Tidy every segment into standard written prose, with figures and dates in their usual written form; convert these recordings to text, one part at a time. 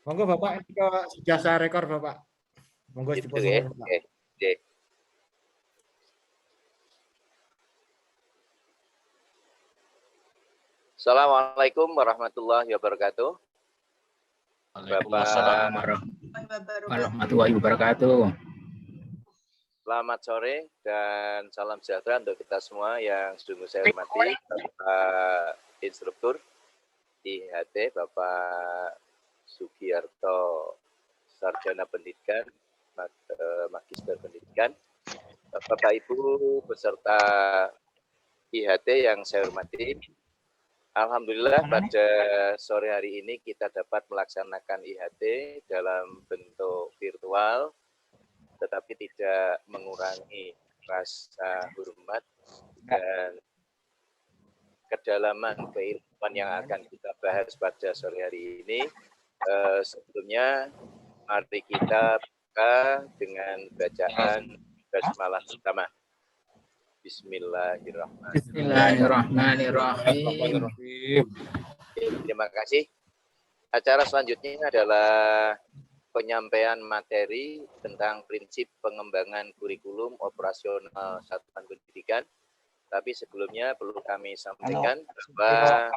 Monggo Bapak, ini sudah saya rekor Bapak. Monggo Gitu dipotong ya. Bapak. Oke. Oke. Assalamualaikum warahmatullahi wabarakatuh. Waalaikumsalam warahmatullahi wabarakatuh. Selamat sore dan salam sejahtera untuk kita semua yang sungguh saya hormati, Bapak Instruktur IHT, Bapak Sugiarto, Sarjana Pendidikan, Magister Pendidikan, Bapak Ibu beserta IHT yang saya hormati. Alhamdulillah pada sore hari ini kita dapat melaksanakan IHT dalam bentuk virtual, tetapi tidak mengurangi rasa hormat dan kedalaman keilmuan yang akan kita bahas pada sore hari ini. Sebelumnya, mari kita buka dengan bacaan basmalah pertama. Bismillahirrahmanirrahim. Terima kasih. Acara selanjutnya adalah penyampaian materi tentang prinsip pengembangan kurikulum operasional satuan pendidikan. Tapi sebelumnya perlu kami sampaikan bahwa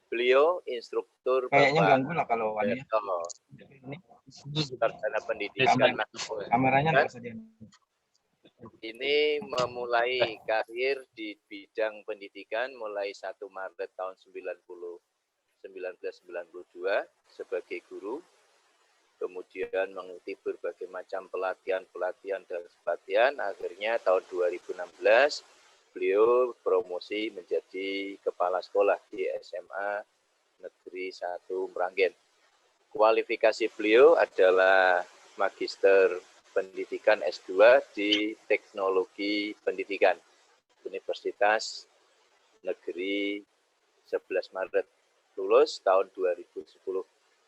beliau instruktur Bapak Sarjana Pendidikan Kameranya ini memulai karir di bidang pendidikan mulai 1 Maret tahun 1992 sebagai guru, kemudian mengikuti berbagai macam pelatihan dan pelatihan. Akhirnya tahun 2016 beliau promosi menjadi kepala sekolah di SMA Negeri 1 Meranggen. Kualifikasi beliau adalah Magister Pendidikan S2 di Teknologi Pendidikan Universitas Negeri 11 Maret, lulus tahun 2010.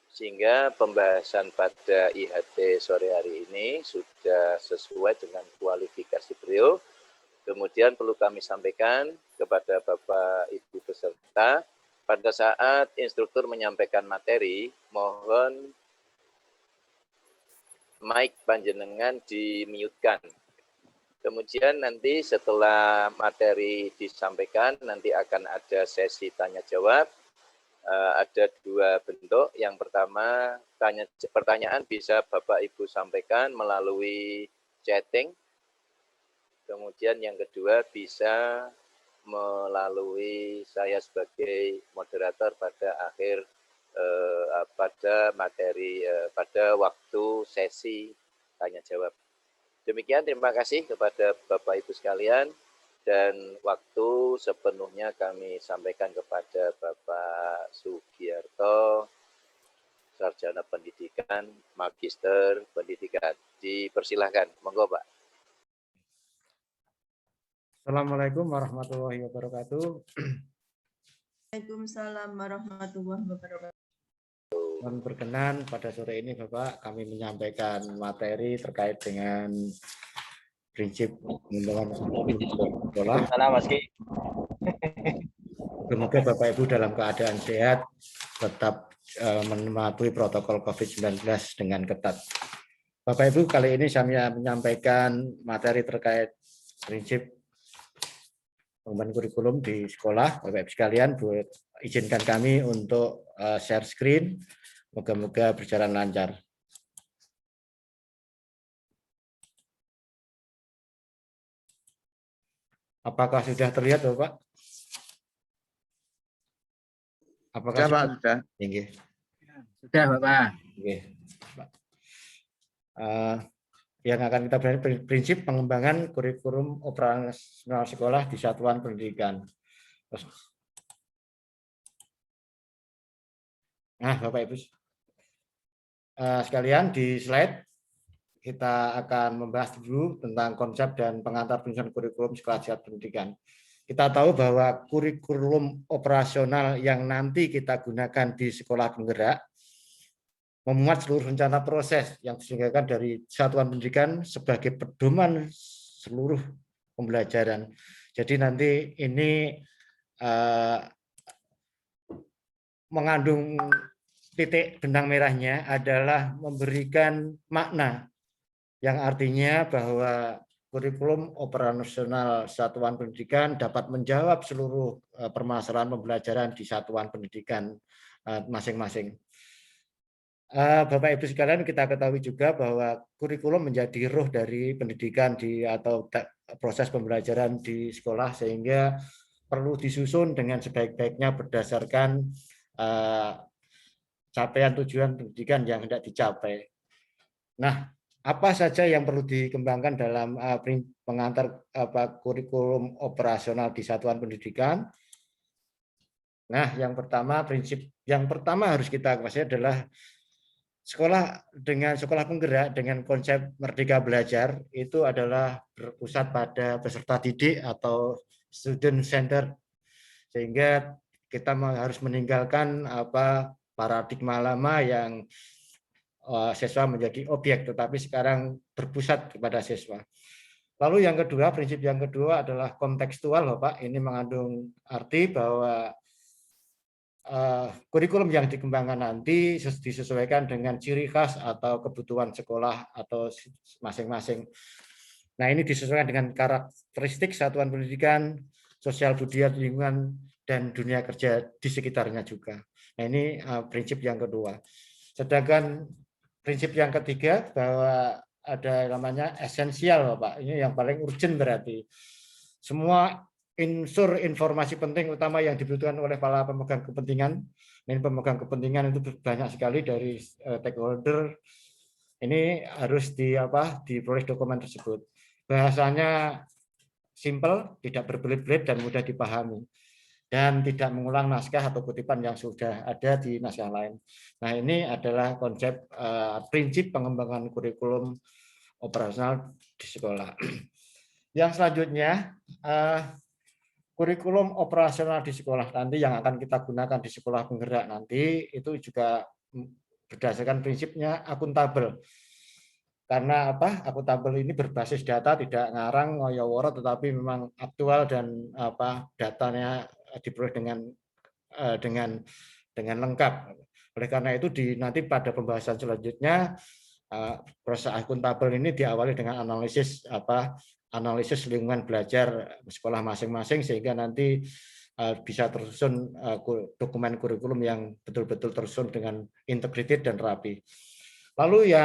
Sehingga pembahasan pada IHT sore hari ini sudah sesuai dengan kualifikasi beliau. Kemudian perlu kami sampaikan kepada Bapak Ibu peserta, pada saat instruktur menyampaikan materi, mohon mic panjenengan di-mute-kan. Kemudian nanti setelah materi disampaikan, nanti akan ada sesi tanya-jawab. Ada 2 bentuk. Yang pertama, pertanyaan bisa Bapak Ibu sampaikan melalui chatting. Kemudian yang kedua bisa melalui saya sebagai moderator pada akhir pada waktu sesi tanya jawab. Demikian, terima kasih kepada Bapak Ibu sekalian, dan waktu sepenuhnya kami sampaikan kepada Bapak Sugiarto, Sarjana Pendidikan, Magister Pendidikan. Dipersilahkan, monggo Pak. Assalamualaikum warahmatullahi wabarakatuh. Waalaikumsalam warahmatullahi wabarakatuh. Mohon berkenan pada sore ini Bapak kami menyampaikan materi terkait dengan prinsip pengembangan sekolah. Semoga Bapak Ibu dalam keadaan sehat, tetap mematuhi protokol COVID-19 dengan ketat. Bapak Ibu, kali ini saya menyampaikan materi terkait prinsip pengembangan kurikulum di sekolah. Bapak Ibu sekalian, izinkan kami untuk share screen. Moga-moga berjalan lancar. Apakah sudah terlihat, Bapak? Apakah sudah, Pak? Sudah. Tinggi. Sudah, Bapak. Oke. Yang akan kita bahas prinsip pengembangan kurikulum operasional sekolah di satuan pendidikan. Nah, Bapak Ibu sekalian, di slide kita akan membahas dulu tentang konsep dan pengantar penyusunan kurikulum sekolah satuan pendidikan. Kita tahu bahwa kurikulum operasional yang nanti kita gunakan di sekolah penggerak memuat seluruh rencana proses yang diselenggarakan dari satuan pendidikan sebagai pedoman seluruh pembelajaran. Jadi nanti ini mengandung titik benang merahnya adalah memberikan makna yang artinya bahwa kurikulum operasional satuan pendidikan dapat menjawab seluruh permasalahan pembelajaran di satuan pendidikan masing-masing. Bapak Ibu sekalian, kita ketahui juga bahwa kurikulum menjadi ruh dari pendidikan atau proses pembelajaran di sekolah, sehingga perlu disusun dengan sebaik-baiknya berdasarkan capaian tujuan pendidikan yang hendak dicapai. Nah, apa saja yang perlu dikembangkan dalam pengantar kurikulum operasional di satuan pendidikan? Nah, prinsip yang pertama harus kita kuasai adalah sekolah penggerak dengan konsep Merdeka Belajar itu adalah berpusat pada peserta didik atau student center, sehingga kita harus meninggalkan paradigma lama yang siswa menjadi objek, tetapi sekarang berpusat kepada siswa. Lalu yang kedua, prinsip yang kedua adalah kontekstual, Bapak. Ini mengandung arti bahwa kurikulum yang dikembangkan nanti disesuaikan dengan ciri khas atau kebutuhan sekolah atau masing-masing. Nah, ini disesuaikan dengan karakteristik satuan pendidikan, sosial budaya lingkungan, dan dunia kerja di sekitarnya juga. Nah, ini prinsip yang kedua. Sedangkan prinsip yang ketiga bahwa ada namanya esensial, Bapak. Ini yang paling urgent berarti. Semua unsur informasi penting utama yang dibutuhkan oleh para pemegang kepentingan. Ini pemegang kepentingan itu banyak sekali dari stakeholder. Ini harus diperoleh dokumen tersebut. Bahasanya simple, tidak berbelit-belit dan mudah dipahami, dan tidak mengulang naskah atau kutipan yang sudah ada di naskah lain. Nah, ini adalah konsep prinsip pengembangan kurikulum operasional di sekolah. Yang selanjutnya, kurikulum operasional di sekolah nanti yang akan kita gunakan di sekolah penggerak nanti itu juga berdasarkan prinsipnya akuntabel. Karena akuntabel ini berbasis data, tidak ngarang ngoyo-woro, tetapi memang aktual dan datanya diperoleh dengan lengkap. Oleh karena itu nanti pada pembahasan selanjutnya proses akuntabel ini diawali dengan analisis lingkungan belajar sekolah masing-masing, sehingga nanti bisa tersusun dokumen kurikulum yang betul-betul tersusun dengan integrated dan rapi. Lalu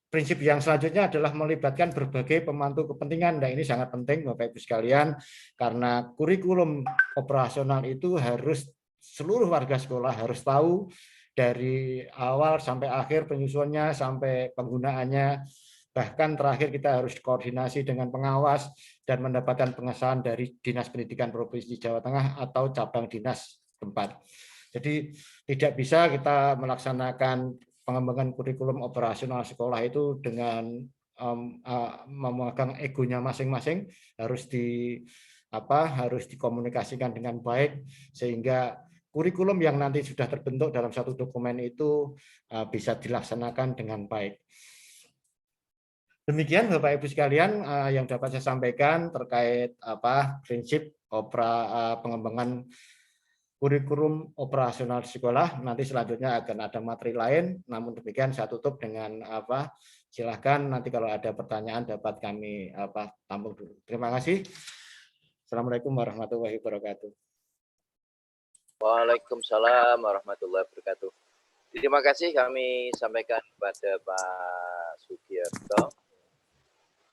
prinsip yang selanjutnya adalah melibatkan berbagai pemangku kepentingan. Nah, ini sangat penting Bapak Ibu sekalian, karena kurikulum operasional itu harus seluruh warga sekolah harus tahu dari awal sampai akhir penyusunannya sampai penggunaannya. Bahkan terakhir kita harus koordinasi dengan pengawas dan mendapatkan pengesahan dari Dinas Pendidikan Provinsi Jawa Tengah atau cabang dinas tempat. Jadi tidak bisa kita melaksanakan pengembangan kurikulum operasional sekolah itu dengan memegang egonya masing-masing, harus dikomunikasikan dengan baik, sehingga kurikulum yang nanti sudah terbentuk dalam satu dokumen itu bisa dilaksanakan dengan baik. Demikian Bapak Ibu sekalian yang dapat saya sampaikan terkait prinsip pengembangan kurikulum operasional di sekolah. Nanti selanjutnya akan ada materi lain, namun demikian saya tutup dengan silakan nanti kalau ada pertanyaan dapat kami tampung dulu. Terima kasih. Assalamualaikum warahmatullahi wabarakatuh. Waalaikumsalam warahmatullahi wabarakatuh. Terima kasih kami sampaikan kepada Pak Sugiyarto,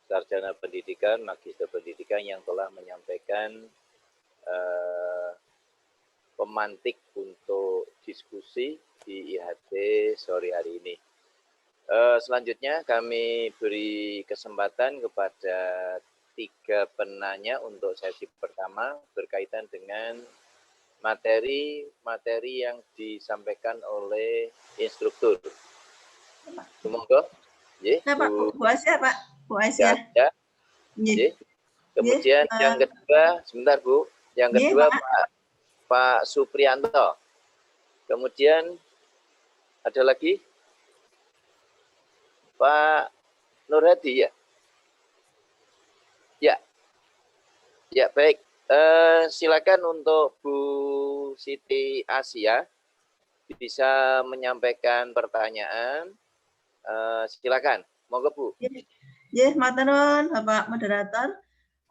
Sarjana Pendidikan, Magister Pendidikan, yang telah menyampaikan pemantik untuk diskusi di IHT sore hari ini. Selanjutnya kami beri kesempatan kepada 3 penanya untuk sesi pertama berkaitan dengan materi yang disampaikan oleh instruktur. Semoga. Pak, Bu Asia, Pak. Bu Asia. Ya. Kemudian yang kedua, sebentar Bu. Yang kedua Pak Suprianto. Kemudian ada lagi Pak Nur Hadi, ya. Ya, baik. Silakan untuk Bu Siti Asia. bisa menyampaikan pertanyaan. Silakan, monggo Bu. Ya, matur nuwun Bapak Moderator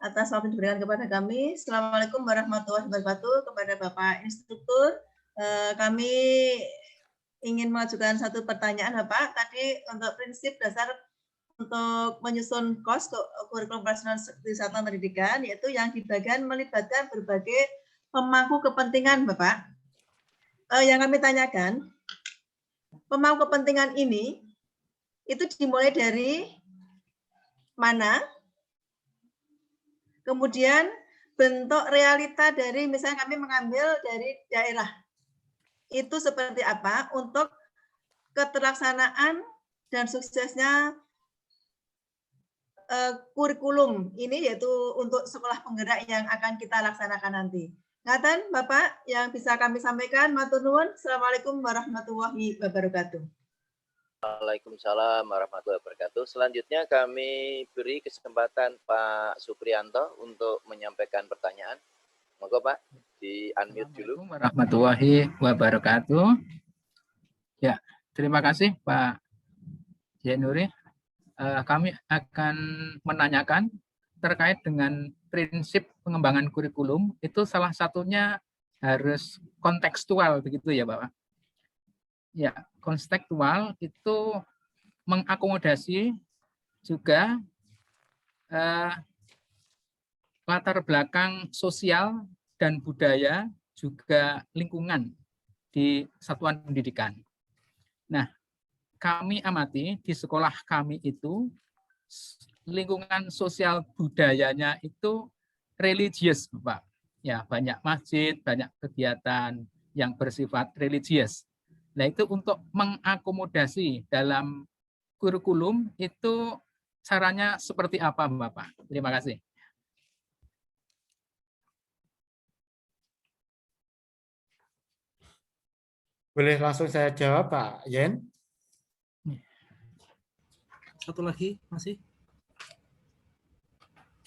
atas waktu diberikan kepada kami. Assalamualaikum warahmatullahi wabarakatuh kepada Bapak Instruktur. Kami ingin mengajukan satu pertanyaan Bapak. Tadi untuk prinsip dasar untuk menyusun KOS kurikulum operasional satuan pendidikan, yaitu yang di bagian melibatkan berbagai pemangku kepentingan Bapak. Yang kami tanyakan, pemangku kepentingan ini itu dimulai dari mana? Kemudian bentuk realita dari misalnya kami mengambil dari daerah. Itu seperti apa untuk keterlaksanaan dan suksesnya kurikulum ini, yaitu untuk sekolah penggerak yang akan kita laksanakan nanti. Ngaten Bapak yang bisa kami sampaikan, matur nuwun. Assalamualaikum warahmatullahi wabarakatuh. Waalaikumsalam warahmatullahi wabarakatuh. Selanjutnya kami beri kesempatan Pak Supriyanto untuk menyampaikan pertanyaan. Monggo Pak, di unmute dulu. Assalamualaikum warahmatullahi wabarakatuh. Ya, terima kasih Pak Zainuri. Kami akan menanyakan terkait dengan prinsip pengembangan kurikulum, itu salah satunya harus kontekstual begitu ya Bapak. Ya, kontekstual itu mengakomodasi juga latar belakang sosial dan budaya, juga lingkungan di satuan pendidikan. Nah, kami amati di sekolah kami itu lingkungan sosial budayanya itu religius, Pak. Ya, banyak masjid, banyak kegiatan yang bersifat religius. Nah, itu untuk mengakomodasi dalam kurikulum itu caranya seperti apa, Bapak? Terima kasih. Boleh langsung saya jawab, Pak Yen? Satu lagi masih.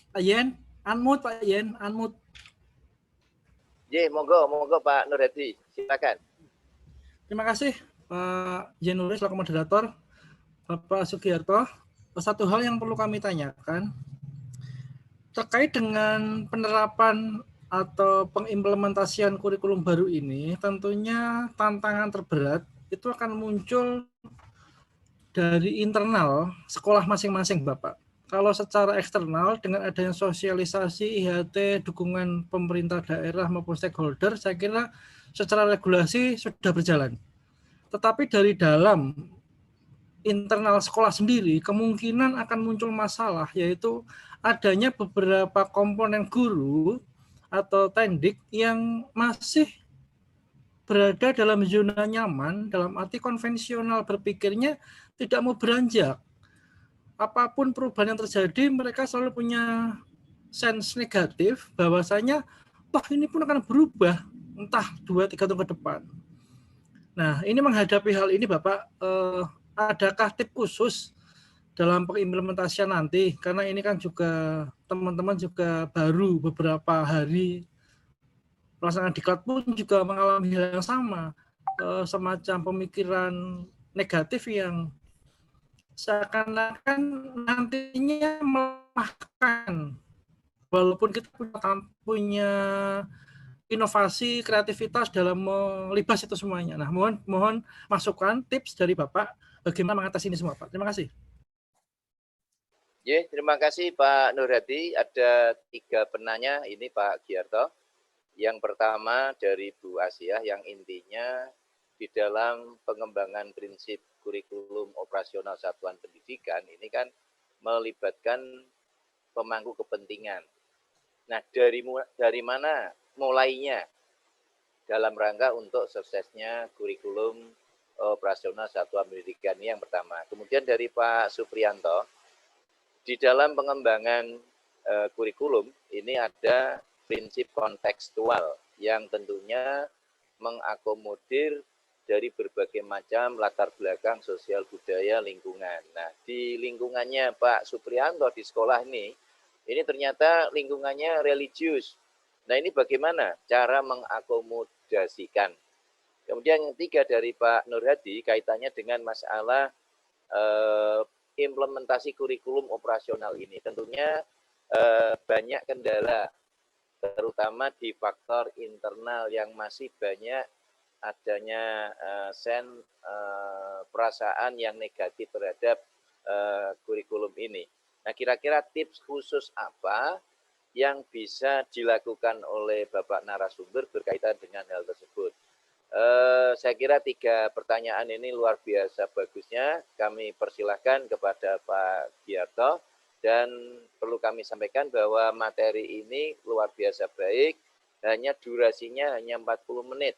Pak Yen, unmute Pak Yen, unmute. Monggo Pak Nur Hadi, silakan. Terima kasih Pak Yen Nuri selaku moderator. Bapak Sugiyarto, satu hal yang perlu kami tanyakan terkait dengan penerapan atau pengimplementasian kurikulum baru ini, tentunya tantangan terberat itu akan muncul dari internal sekolah masing-masing, Bapak. Kalau secara eksternal dengan adanya sosialisasi, IHT, dukungan pemerintah daerah maupun stakeholder, saya kira secara regulasi sudah berjalan. Tetapi dari dalam internal sekolah sendiri kemungkinan akan muncul masalah, yaitu adanya beberapa komponen guru atau tendik yang masih berada dalam zona nyaman, dalam arti konvensional, berpikirnya tidak mau beranjak. Apapun perubahan yang terjadi, mereka selalu punya sense negatif bahwasanya toh ini pun akan berubah entah 2-3 tahun ke depan. Nah, ini menghadapi hal ini Bapak, adakah tip khusus dalam pengimplementasian nanti? Karena ini kan juga teman-teman juga baru beberapa hari pelaksanaan diklat pun juga mengalami hal yang sama, semacam pemikiran negatif yang seakan-akan nantinya melemahkan, walaupun kita punya inovasi, kreativitas dalam melibas itu semuanya. Nah, mohon masukan, tips dari Bapak bagaimana mengatasi ini semua, Pak. Terima kasih. Terima kasih Pak Nur Hadi. Ada 3 penanya, ini Pak Giarto. Yang pertama dari Bu Asia, yang intinya di dalam pengembangan prinsip kurikulum operasional satuan pendidikan, ini kan melibatkan pemangku kepentingan. Nah, dari mana mulainya dalam rangka untuk suksesnya kurikulum operasional satuan pendidikan, ini yang pertama. Kemudian dari Pak Supriyanto, di dalam pengembangan kurikulum ini ada prinsip kontekstual yang tentunya mengakomodir dari berbagai macam latar belakang sosial budaya lingkungan. Nah, di lingkungannya Pak Supriyanto di sekolah ini ternyata lingkungannya religius. Nah, ini bagaimana cara mengakomodasikan Kemudian yang ketiga dari Pak Nur Hadi kaitannya dengan masalah implementasi kurikulum operasional ini. Tentunya banyak kendala, terutama di faktor internal yang masih banyak adanya perasaan yang negatif terhadap kurikulum ini. Nah, kira-kira tips khusus apa yang bisa dilakukan oleh Bapak narasumber berkaitan dengan hal tersebut? Saya kira 3 pertanyaan ini luar biasa bagusnya. Kami persilahkan kepada Pak Giarto, dan perlu kami sampaikan bahwa materi ini luar biasa baik, hanya durasinya hanya 40 menit.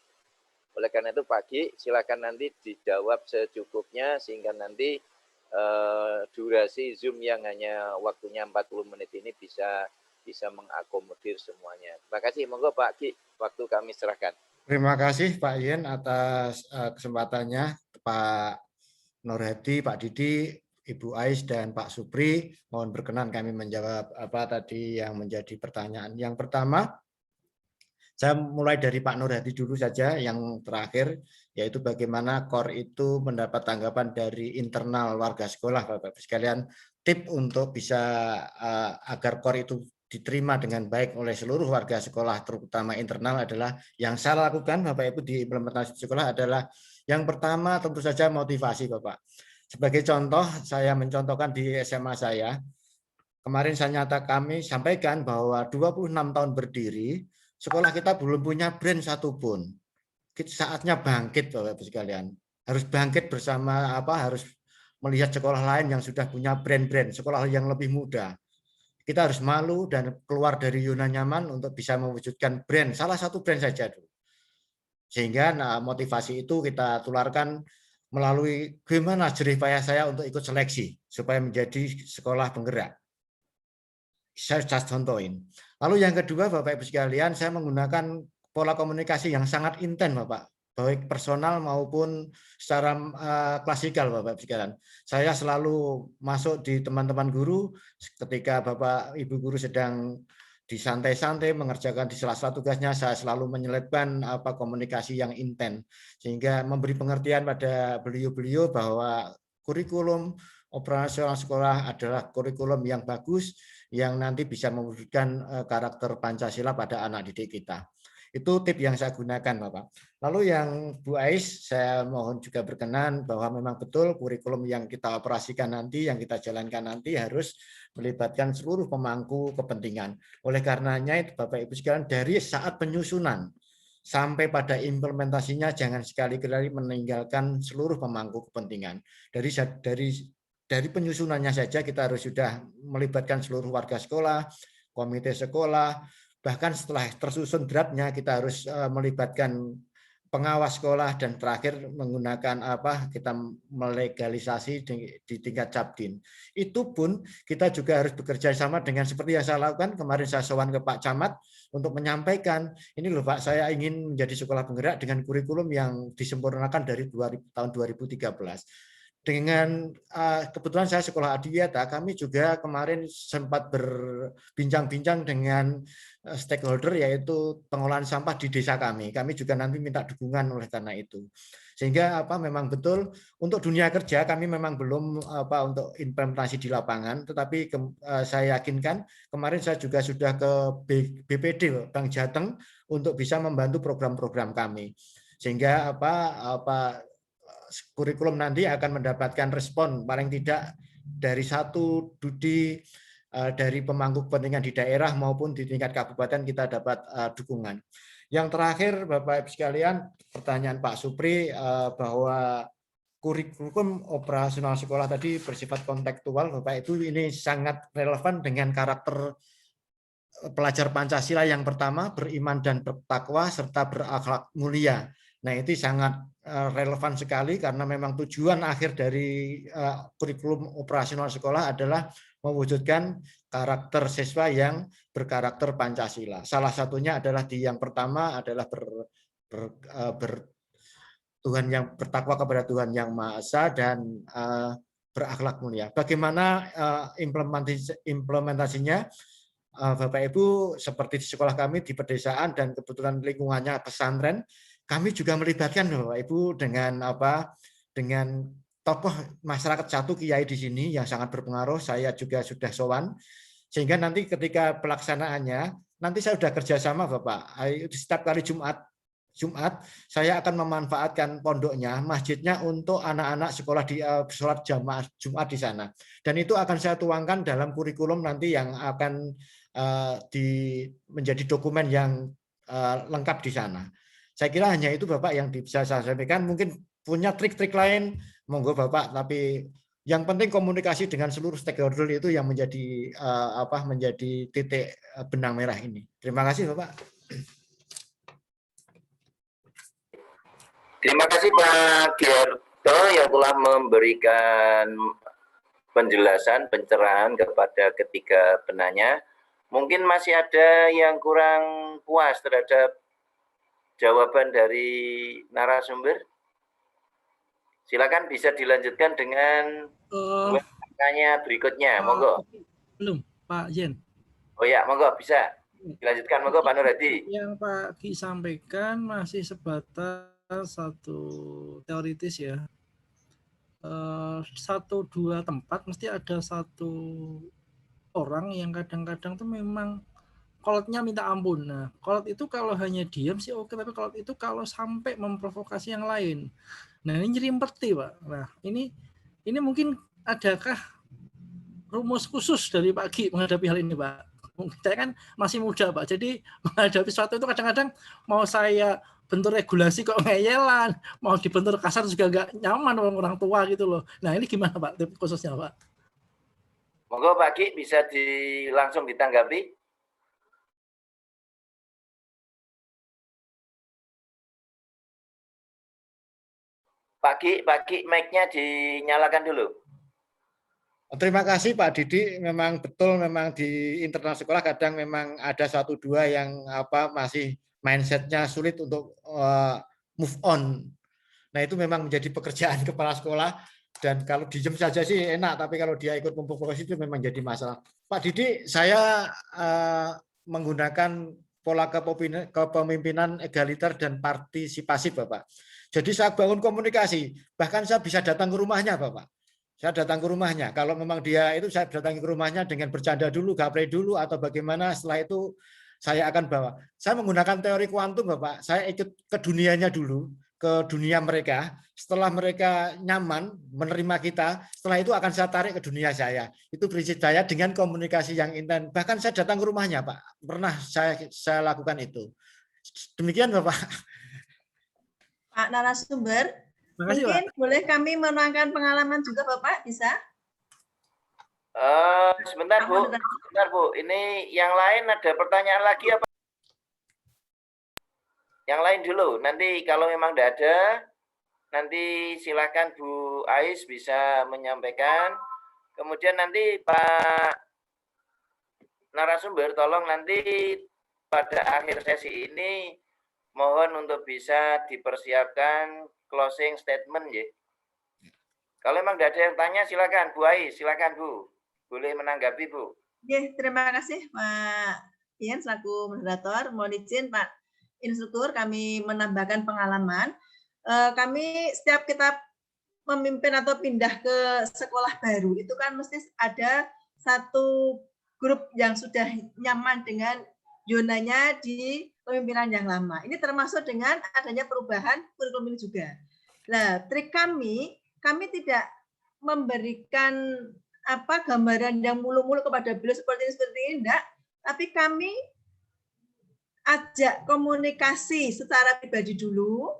Oleh karena itu Pak Gi, silakan nanti dijawab secukupnya sehingga nanti durasi Zoom yang hanya waktunya 40 menit ini bisa mengakomodir semuanya. Terima kasih. Monggo Pak Gi, waktu kami serahkan. Terima kasih Pak Yen atas kesempatannya, Pak Nur Hadi, Pak Didi, Ibu Ais, dan Pak Supri. Mohon berkenan kami menjawab apa tadi yang menjadi pertanyaan. Yang pertama, saya mulai dari Pak Nur Hadi dulu saja, yang terakhir, yaitu bagaimana KOR itu mendapat tanggapan dari internal warga sekolah, Bapak-Ibu sekalian. Tip untuk bisa agar KOR itu diterima dengan baik oleh seluruh warga sekolah, terutama internal, adalah yang saya lakukan, Bapak Ibu, di implementasi sekolah adalah yang pertama tentu saja motivasi, Bapak. Sebagai contoh, saya mencontohkan di SMA saya, kemarin kami sampaikan bahwa 26 tahun berdiri, sekolah kita belum punya brand satupun. Saatnya bangkit, Bapak Ibu sekalian. Harus bangkit bersama harus melihat sekolah lain yang sudah punya brand-brand, sekolah yang lebih muda. Kita harus malu dan keluar dari zona nyaman untuk bisa mewujudkan brand, salah satu brand saja dulu. Sehingga motivasi itu kita tularkan melalui gimana jerih payah saya untuk ikut seleksi supaya menjadi sekolah penggerak. Saya contohin. Lalu yang kedua, Bapak Ibu sekalian, saya menggunakan pola komunikasi yang sangat intens, Bapak, baik personal maupun secara klasikal, Bapak Ibu sekalian. Saya selalu masuk di teman-teman guru ketika Bapak Ibu guru sedang disantai-santai mengerjakan di sela-sela tugasnya, saya selalu menyelipkan komunikasi yang intens sehingga memberi pengertian pada beliau-beliau bahwa kurikulum operasional sekolah adalah kurikulum yang bagus yang nanti bisa mewujudkan karakter Pancasila pada anak didik kita. Itu tip yang saya gunakan, Bapak. Lalu yang Bu Ais, saya mohon juga berkenan bahwa memang betul kurikulum yang kita operasikan nanti, yang kita jalankan nanti harus melibatkan seluruh pemangku kepentingan. Oleh karenanya, Bapak Ibu sekalian, dari saat penyusunan sampai pada implementasinya jangan sekali-kali meninggalkan seluruh pemangku kepentingan. Dari penyusunannya saja kita harus sudah melibatkan seluruh warga sekolah, komite sekolah, bahkan setelah tersusun draftnya kita harus melibatkan pengawas sekolah, dan terakhir menggunakan kita melegalisasi di tingkat Cabdin. Itu pun kita juga harus bekerja sama dengan seperti yang saya lakukan kemarin, saya sowan ke Pak Camat untuk menyampaikan, ini loh Pak, saya ingin menjadi sekolah penggerak dengan kurikulum yang disempurnakan dari tahun 2013. Dengan kebetulan saya sekolah adiwiyata, kami juga kemarin sempat berbincang-bincang dengan stakeholder, yaitu pengolahan sampah di desa kami. Kami juga nanti minta dukungan oleh karena itu. Sehingga memang betul untuk dunia kerja kami memang belum untuk implementasi di lapangan, tetapi saya yakinkan kemarin saya juga sudah ke BPD Bank Jateng untuk bisa membantu program-program kami. Sehingga kurikulum nanti akan mendapatkan respon paling tidak dari satu studi dari pemangku kepentingan di daerah maupun di tingkat kabupaten kita dapat dukungan. Yang terakhir, Bapak Ibu sekalian, pertanyaan Pak Supri bahwa kurikulum operasional sekolah tadi bersifat kontekstual, Bapak, itu ini sangat relevan dengan karakter pelajar Pancasila yang pertama, beriman dan bertakwa serta berakhlak mulia. Nah, itu sangat relevan sekali karena memang tujuan akhir dari kurikulum operasional sekolah adalah mewujudkan karakter siswa yang berkarakter Pancasila. Salah satunya adalah yang pertama adalah Tuhan yang bertakwa kepada Tuhan Yang Maha Esa dan berakhlak mulia. Bagaimana implementasinya? Bapak Ibu, seperti di sekolah kami di pedesaan dan kebetulan lingkungannya pesantren, kami juga melibatkan Bapak Ibu dengan tokoh masyarakat satu kiai di sini yang sangat berpengaruh. Saya juga sudah sowan, sehingga nanti ketika pelaksanaannya nanti saya sudah kerjasama Bapak. Setiap kali Jumat saya akan memanfaatkan pondoknya, masjidnya untuk anak-anak sekolah di sholat jamaah Jumat di sana. Dan itu akan saya tuangkan dalam kurikulum nanti yang akan menjadi dokumen yang lengkap di sana. Saya kira hanya itu Bapak yang bisa saya sampaikan. Mungkin punya trik-trik lain, monggo Bapak. Tapi yang penting komunikasi dengan seluruh stakeholder itu yang menjadi menjadi titik benang merah ini. Terima kasih Bapak. Terima kasih Pak Giarto yang telah memberikan penjelasan, pencerahan kepada ketiga penanya. Mungkin masih ada yang kurang puas terhadap jawaban dari narasumber. Silakan bisa dilanjutkan dengan pertanyaan berikutnya. Monggo. Belum, Pak Jen. Oh ya, monggo bisa dilanjutkan. Monggo Pak Nur Hadi. Yang Pak Ki sampaikan masih sebatas satu teoritis ya. 1-2 tempat mesti ada satu orang yang kadang-kadang tuh memang kolotnya minta ampun. Nah, kolot itu kalau hanya diam sih oke, tapi kolot itu kalau sampai memprovokasi yang lain. Nah, ini nyerimpeti, Pak. Nah, ini mungkin adakah rumus khusus dari Pak Ki menghadapi hal ini, Pak? Saya kan masih muda, Pak. Jadi menghadapi sesuatu itu kadang-kadang mau saya bentur regulasi kok ngeyelan, mau dibentur kasar juga nggak nyaman orang tua gitu loh. Nah, ini gimana Pak tip khususnya Pak? Monggo Pak Ki bisa langsung ditanggapi. Pak Ki, mic-nya dinyalakan dulu. Terima kasih Pak Didi. Memang betul, memang di internal sekolah kadang memang ada 1-2 yang masih mindsetnya sulit untuk move on. Nah itu memang menjadi pekerjaan kepala sekolah. Dan kalau diem saja sih enak, tapi kalau dia ikut memprovokasi itu memang jadi masalah. Pak Didi, saya menggunakan pola kepemimpinan egaliter dan partisipasi Bapak. Jadi saya bangun komunikasi, bahkan saya bisa datang ke rumahnya Bapak. Saya datang ke rumahnya. Kalau memang dia itu saya datangi ke rumahnya dengan bercanda dulu, gaplay dulu, atau bagaimana. Setelah itu saya akan bawa. Saya menggunakan teori kuantum, Bapak. Saya ikut ke dunianya dulu, ke dunia mereka. Setelah mereka nyaman menerima kita, setelah itu akan saya tarik ke dunia saya. Itu prinsip saya dengan komunikasi yang intens. Bahkan saya datang ke rumahnya, Pak. Pernah saya lakukan itu. Demikian, Bapak. Pak narasumber. Makasih, mungkin Pak. boleh kami menerangkan pengalaman juga Bapak, bisa? Sebentar Bu, ini yang lain ada pertanyaan lagi apa? Yang lain dulu, nanti kalau memang tidak ada, nanti silakan Bu Ais bisa menyampaikan. Kemudian nanti Pak narasumber tolong nanti pada akhir sesi ini mohon untuk bisa dipersiapkan closing statement ya. Kalau memang tidak ada yang tanya silakan Bu Ais, silakan Bu. Boleh menanggapi Bu. Oke, terima kasih Pak Ian selaku moderator. Mohon izin Pak Instruktur kami menambahkan pengalaman. Kami setiap kita memimpin atau pindah ke sekolah baru itu kan mesti ada satu grup yang sudah nyaman dengan zonanya di pemimpinan yang lama. Ini termasuk dengan adanya perubahan kurikulum ini juga. Nah, trik kami tidak memberikan gambaran yang mulu-mulu kepada beliau seperti ini enggak, tapi kami ajak komunikasi secara pribadi dulu.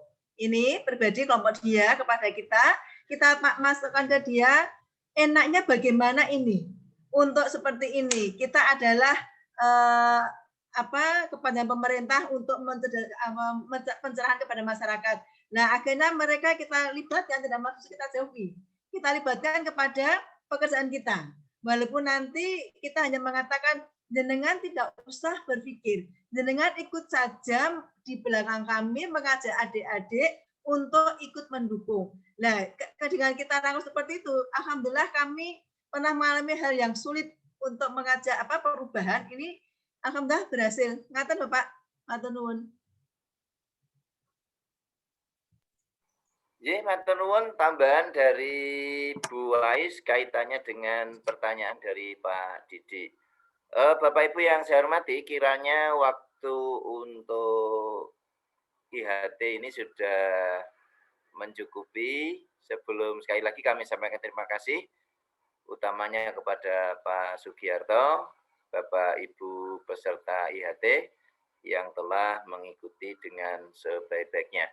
Ini pribadi kelompok dia kepada kita masukkan ke dia enaknya bagaimana ini untuk seperti ini. Kita adalah kepada pemerintah untuk pencerahan kepada masyarakat. Nah, akhirnya mereka kita libatkan, tidak maksud kita jauhi. Kita libatkan kepada pekerjaan kita. Walaupun nanti kita hanya mengatakan jenengan tidak usah berpikir, jenengan ikut saja di belakang kami mengajak adik-adik untuk ikut mendukung. Nah, dengan kita rangkul seperti itu, alhamdulillah kami pernah mengalami hal yang sulit untuk mengajak perubahan ini. Alhamdulillah berhasil. Ngaten Bapak, matur nuwun. matur nuwun tambahan dari Bu Ais kaitannya dengan pertanyaan dari Pak Didi. Bapak Ibu yang saya hormati, kiranya waktu untuk IHT ini sudah mencukupi. Sebelum sekali lagi kami sampaikan terima kasih utamanya kepada Pak Sugiarto, Bapak Ibu peserta IHT yang telah mengikuti dengan sebaik-baiknya.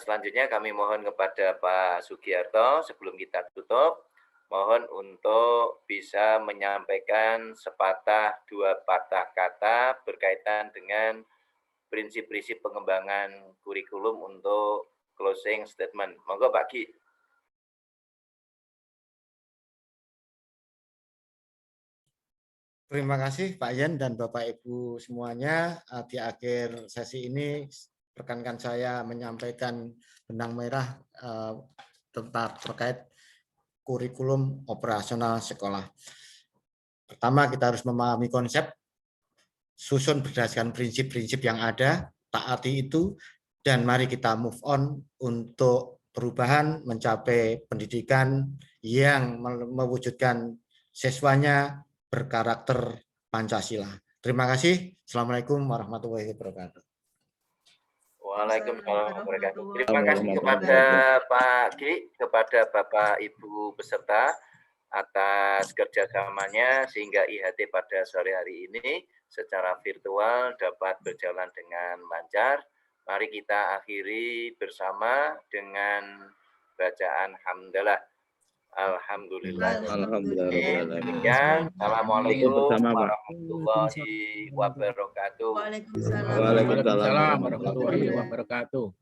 Selanjutnya kami mohon kepada Pak Sugiarto sebelum kita tutup, mohon untuk bisa menyampaikan sepatah dua patah kata berkaitan dengan prinsip-prinsip pengembangan kurikulum untuk closing statement. Monggo Pak Ki. Terima kasih Pak Yen dan Bapak Ibu semuanya. Di akhir sesi ini rekan-rekan saya menyampaikan benang merah tentang terkait kurikulum operasional sekolah. Pertama, kita harus memahami konsep, susun berdasarkan prinsip-prinsip yang ada, taati itu, dan mari kita move on untuk perubahan mencapai pendidikan yang mewujudkan siswanya berkarakter Pancasila. Terima kasih. Assalamualaikum warahmatullahi wabarakatuh. Waalaikumsalam warahmatullahi wabarakatuh. Terima kasih kepada Pak Ki, kepada Bapak Ibu peserta atas kerjasamanya sehingga IHT pada sore hari ini secara virtual dapat berjalan dengan lancar. Mari kita akhiri bersama dengan bacaan hamdalah. Alhamdulillah. Demikian. Assalamualaikum warahmatullahi wabarakatuh. Waalaikumsalam. Waalaikumsalam warahmatullahi wabarakatuh.